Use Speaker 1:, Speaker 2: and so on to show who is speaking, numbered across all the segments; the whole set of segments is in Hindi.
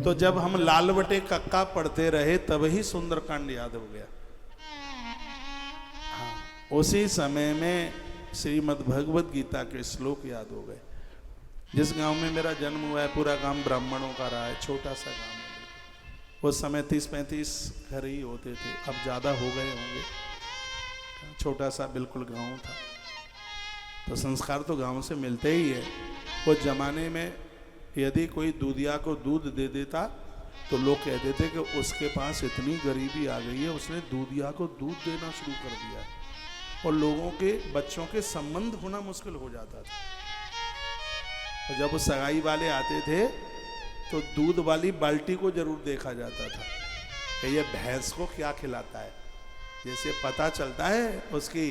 Speaker 1: तो जब हम लाल बटे कक्का पढ़ते रहे तब ही सुंदरकांड याद हो गया। हाँ, उसी समय में श्रीमद् भगवत गीता के श्लोक याद हो गए। जिस गांव में मेरा जन्म हुआ है पूरा गांव ब्राह्मणों का रहा है, छोटा सा गांव है। उस समय 30-35 घर ही होते थे, अब ज़्यादा हो गए होंगे। छोटा सा बिल्कुल गांव था। तो संस्कार तो गांव से मिलते ही है। उस जमाने में यदि कोई दूधिया को दूध दे देता तो लोग कहते थे कि उसके पास इतनी गरीबी आ गई है, उसने दूधिया को दूध देना शुरू कर दिया है। और लोगों के बच्चों के संबंध होना मुश्किल हो जाता था। तो जब वो सगाई वाले आते थे तो दूध वाली बाल्टी को जरूर देखा जाता था कि ये भैंस को क्या खिलाता है। जैसे पता चलता है उसकी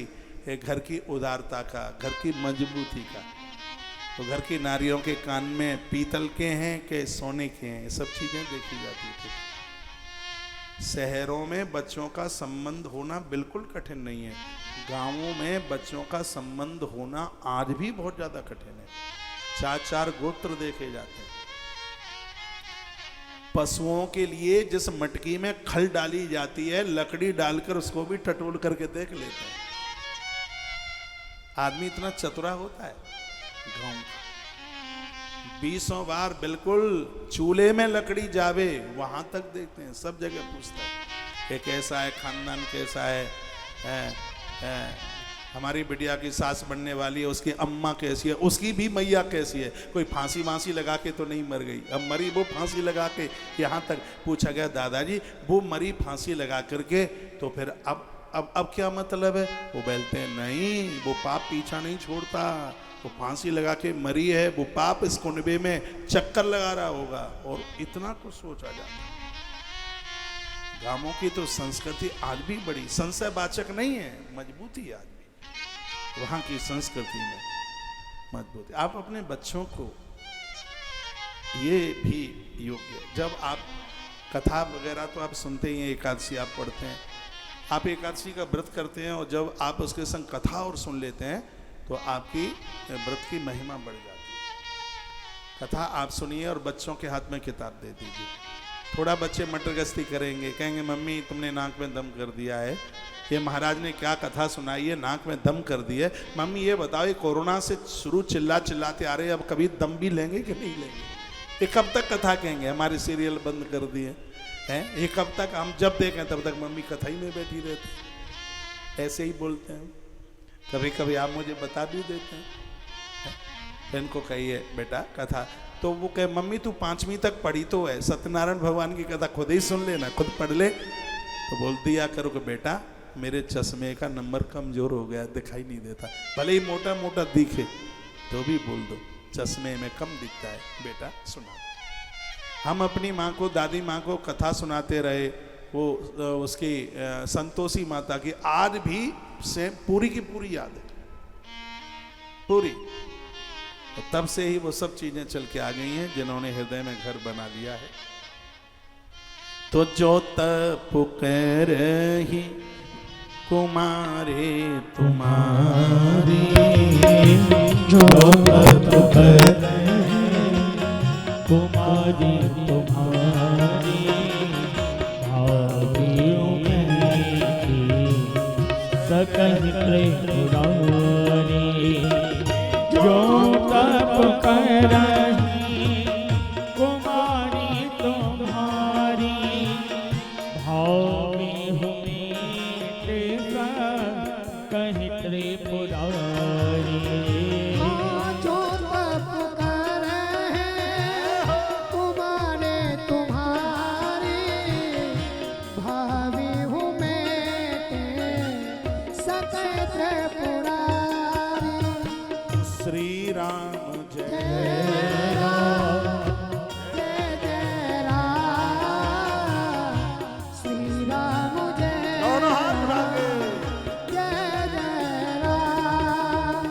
Speaker 1: घर की उदारता का, घर की मजबूती का। तो घर की नारियों के कान में पीतल के हैं कि सोने के हैं, ये सब चीजें देखी जाती थी। शहरों में बच्चों का संबंध होना बिल्कुल कठिन नहीं है। गांवों में बच्चों का संबंध होना आज भी बहुत ज्यादा कठिन है। 4-4 गोत्र देखे जाते हैं। पशुओं के लिए जिस मटकी में खल डाली जाती है, लकड़ी डालकर उसको भी टटोल करके देख लेते हैं। आदमी इतना चतुरा होता है गांव का। 20 बार बिल्कुल चूल्हे में लकड़ी जावे वहां तक देखते हैं, सब जगह पूछता है कि कैसा है खानदान, कैसा है, हमारी बिटिया की सास बनने वाली है, उसकी अम्मा कैसी है, उसकी भी मैया कैसी है, कोई फांसी वांसी लगा के तो नहीं मर गई। अब मरी वो फांसी लगा के, यहाँ तक पूछा गया दादाजी वो मरी फांसी लगा करके, तो फिर अब क्या मतलब है? वो बोलते हैं नहीं, वो पाप पीछा नहीं छोड़ता, वो फांसी लगा के मरी है, वो पाप इस कुनबे में चक्कर लगा रहा होगा। और इतना कुछ सोचा जाता है। गांवों की तो संस्कृति आज भी बड़ी संशयवाचक नहीं है, मजबूती है आज भी वहां की संस्कृति में, मजबूती। आप अपने बच्चों को ये भी योग्य, जब आप कथा वगैरह तो आप सुनते ही हैं, एकादशी आप पढ़ते हैं, आप एकादशी का व्रत करते हैं, और जब आप उसके संग कथा और सुन लेते हैं तो आपकी व्रत की महिमा बढ़ जाती है। कथा आप सुनिए और बच्चों के हाथ में किताब दे दीजिए। थोड़ा बच्चे मटरगस्ती करेंगे, कहेंगे मम्मी तुमने नाक में दम कर दिया है, ये महाराज ने क्या कथा सुनाई है, नाक में दम कर दिया है। मम्मी ये बताओ, ये कोरोना से शुरू चिल्लाते आ रहे हैं, अब कभी दम भी लेंगे कि नहीं लेंगे? ये कब तक कथा कहेंगे? हमारे सीरियल बंद कर दिए हैं, ये कब तक? हम जब देखें तब तक मम्मी कथा ही में बैठी रहती। ऐसे ही बोलते हैं। कभी कभी आप मुझे बता भी देते हैं, इनको कहिए बेटा कथा, तो वो कहे मम्मी तू 5वीं तक पढ़ी तो है, सत्यनारायण भगवान की कथा खुद ही सुन लेना, खुद पढ़ ले। तो बोल दिया करो कि बेटा मेरे चश्मे का नंबर कमजोर हो गया, दिखाई नहीं देता, भले ही मोटा मोटा दिखे तो भी बोल दो चश्मे में कम दिखता है, बेटा सुना। हम अपनी माँ को, दादी माँ को कथा सुनाते रहे, वो उसकी संतोषी माता की आज भी से पूरी की पूरी याद है, पूरी। तो तब से ही वो सब चीजें चल के आ गई हैं जिन्होंने हृदय में घर बना लिया है। तो जो तप करही कुमारे तुम्हारी,
Speaker 2: जो तप करही कुमारी तुम्हारी, भावियों सकल त्रिपुरारी। जो तप करही कुमारी तुम्हारी, भाव में हुए कहीं त्रिपुरारी।
Speaker 3: जो तप करहे कुमारे तुम्हारी, भावी हूँ मैं सकल त्रिपुरारी।
Speaker 1: श्री राम जय
Speaker 3: जय राम, जय जय राम, श्री राम जय
Speaker 1: दोनों हाथ उठा के।
Speaker 3: जय जय राम,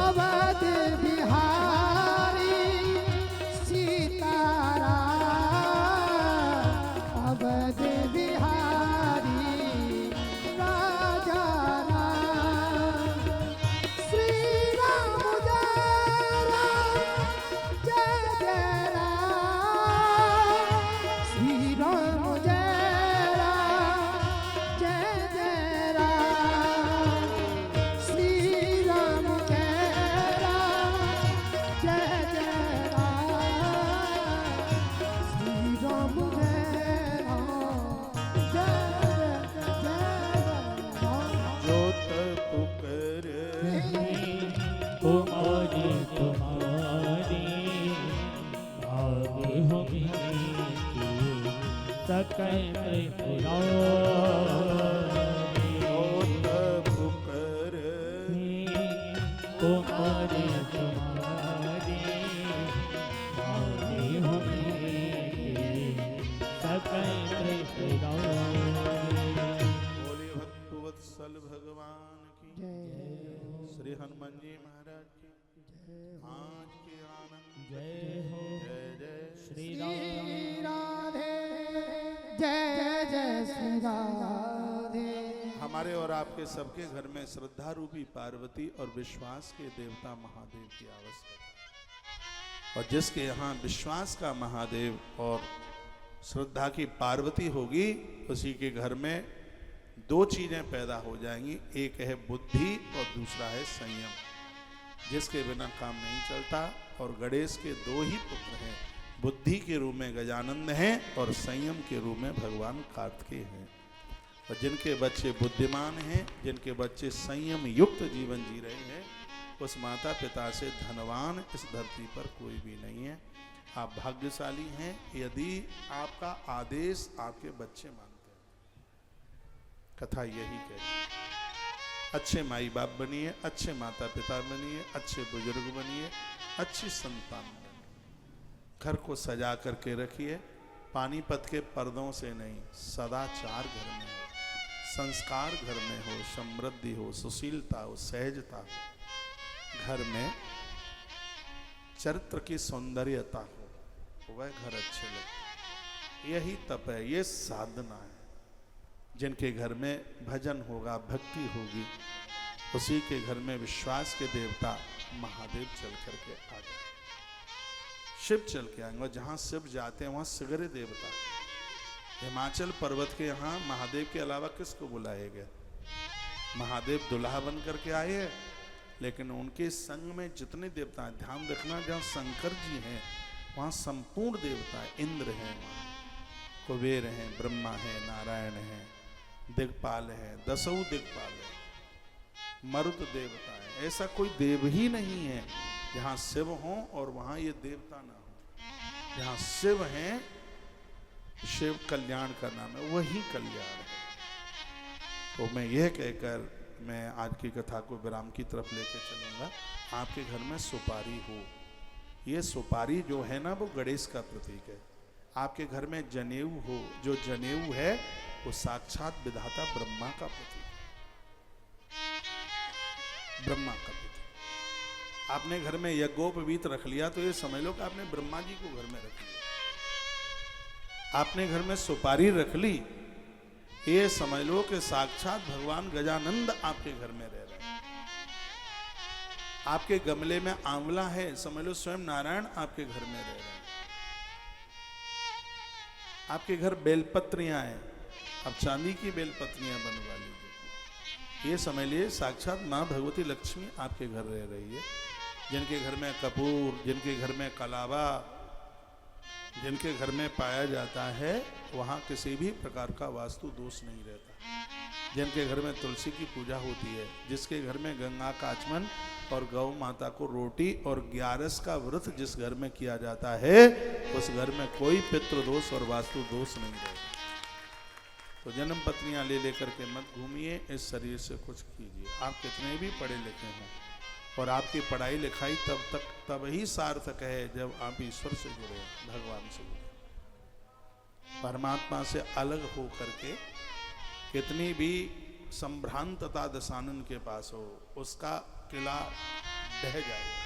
Speaker 3: अवध बिहारी सीताराम, अवध बिहारी राजा राम। श्री राम जय राम, जय जय राम,
Speaker 2: कुमारी तुम्हारी भाग्य हो मेरी सकल त्रिपुरारी
Speaker 1: तब कर
Speaker 2: कुमारी तुम्हारी भाग्य हो मेरी सकल त्रिपुरारी।
Speaker 1: बोले भक्तवत्सल भगवान की श्री हनुमान जी महाराज की आज के आनंद
Speaker 2: जय हो
Speaker 1: जय जय
Speaker 2: श्री
Speaker 3: श्री
Speaker 2: राम।
Speaker 3: राधे जय जय श्री राधे।
Speaker 1: हमारे और आपके सबके घर में श्रद्धा रूपी पार्वती और विश्वास के देवता महादेव की आवश्यकता है। और जिसके यहाँ विश्वास का महादेव और श्रद्धा की पार्वती होगी उसी के घर में दो चीजें पैदा हो जाएंगी, एक है बुद्धि और दूसरा है संयम, जिसके बिना काम नहीं चलता। और गणेश के दो ही पुत्र हैं, बुद्धि के रूप में गजानंद हैं और संयम के रूप में भगवान कार्तिकेय हैं। और जिनके बच्चे बुद्धिमान हैं, जिनके बच्चे संयम युक्त जीवन जी रहे हैं, उस माता पिता से धनवान इस धरती पर कोई भी नहीं है। आप भाग्यशाली हैं यदि आपका आदेश आपके बच्चे मानते हैं। कथा यही कहती है। अच्छे माई बाप बनिए, अच्छे माता पिता बनिए, अच्छे बुजुर्ग बनिए, अच्छी संतान बनिए। घर को सजा करके रखिए, पानीपत के पर्दों से नहीं, सदाचार घर में हो, संस्कार घर में हो, समृद्धि हो, सुशीलता हो, सहजता हो, घर में चरित्र की सौंदर्यता हो, वह घर अच्छे लगते। यही तप है, ये साधना है। जिनके घर में भजन होगा, भक्ति होगी, उसी के घर में विश्वास के देवता महादेव चल करके आ जाए, शिव चल के आएंगे। जहाँ शिव जाते हैं वहाँ सिगरे देवता। हिमाचल पर्वत के यहाँ महादेव के अलावा किसको बुलाया गया? महादेव दुल्हा बन करके आए हैं, लेकिन उनके संग में जितने देवता हैं, ध्यान रखना, जहाँ शंकर जी हैं वहाँ संपूर्ण देवता है। इंद्र हैं, वहाँ कुबेर हैं, ब्रह्मा है, नारायण है, दिक्पाल है, दसों दिक्पाल है, मरुत देवता है। ऐसा कोई देव ही नहीं है जहाँ शिव हो और वहाँ ये देवता ना हो। जहाँ शिव हैं, शिव कल्याण का नाम है, वही कल्याण है। तो मैं यह कहकर मैं आज की कथा को विराम की तरफ लेके चलूँगा। आपके घर में सुपारी हो, ये सुपारी जो है ना वो गणेश का प्रतीक है। आपके घर में जनेऊ हो, जो जनेऊ है वो साक्षात विधाता ब्रह्मा का प्रतीक है, ब्रह्मा का प्रतीक। आपने घर में यज्ञोपवीत रख लिया तो ये समझ लो कि आपने ब्रह्मा जी को घर में रख लिया। आपने घर में सुपारी रख ली, ये समझ लो कि साक्षात भगवान गजानंद आपके घर में रह रहे हैं। आपके गमले में आंवला है, समझ लो स्वयं नारायण आपके घर में रह रहे हैं। आपके घर बेलपत्रियां हैं, अब चांदी की बेलपत्रियां बनवा लीजिए। ये समझ लिए साक्षात माँ भगवती लक्ष्मी आपके घर रह रही है। जिनके घर में कपूर, जिनके घर में कलावा, जिनके घर में पाया जाता है, वहाँ किसी भी प्रकार का वास्तु दोष नहीं रहता। जिनके घर में तुलसी की पूजा होती है, जिसके घर में गंगा का आचमन और गौ माता को रोटी और 11 का व्रत जिस घर में किया जाता है, उस घर में कोई पितृदोष और वास्तु दोष नहीं रहता। तो जन्म पत्नियां ले लेकर के मत घूमिए, इस शरीर से कुछ कीजिए। आप कितने भी पढ़े लिखे हों और आपकी पढ़ाई लिखाई तब ही सार्थक है जब आप ईश्वर से जुड़े, भगवान से जुड़े। परमात्मा से अलग हो करके कितनी भी संभ्रांतता दशानन के पास हो, उसका किला ढह जाएगा।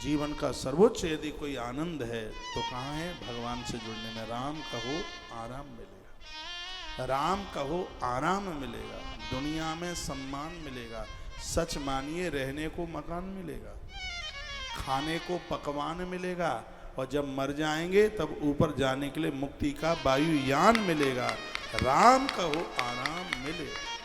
Speaker 1: जीवन का सर्वोच्च यदि कोई आनंद है तो कहाँ है? भगवान से जुड़ने में। राम कहो आराम मिलेगा, राम कहो आराम मिलेगा, दुनिया में सम्मान मिलेगा, सच मानिए रहने को मकान मिलेगा, खाने को पकवान मिलेगा, और जब मर जाएंगे तब ऊपर जाने के लिए मुक्ति का वायुयान मिलेगा। राम कहो आराम मिलेगा।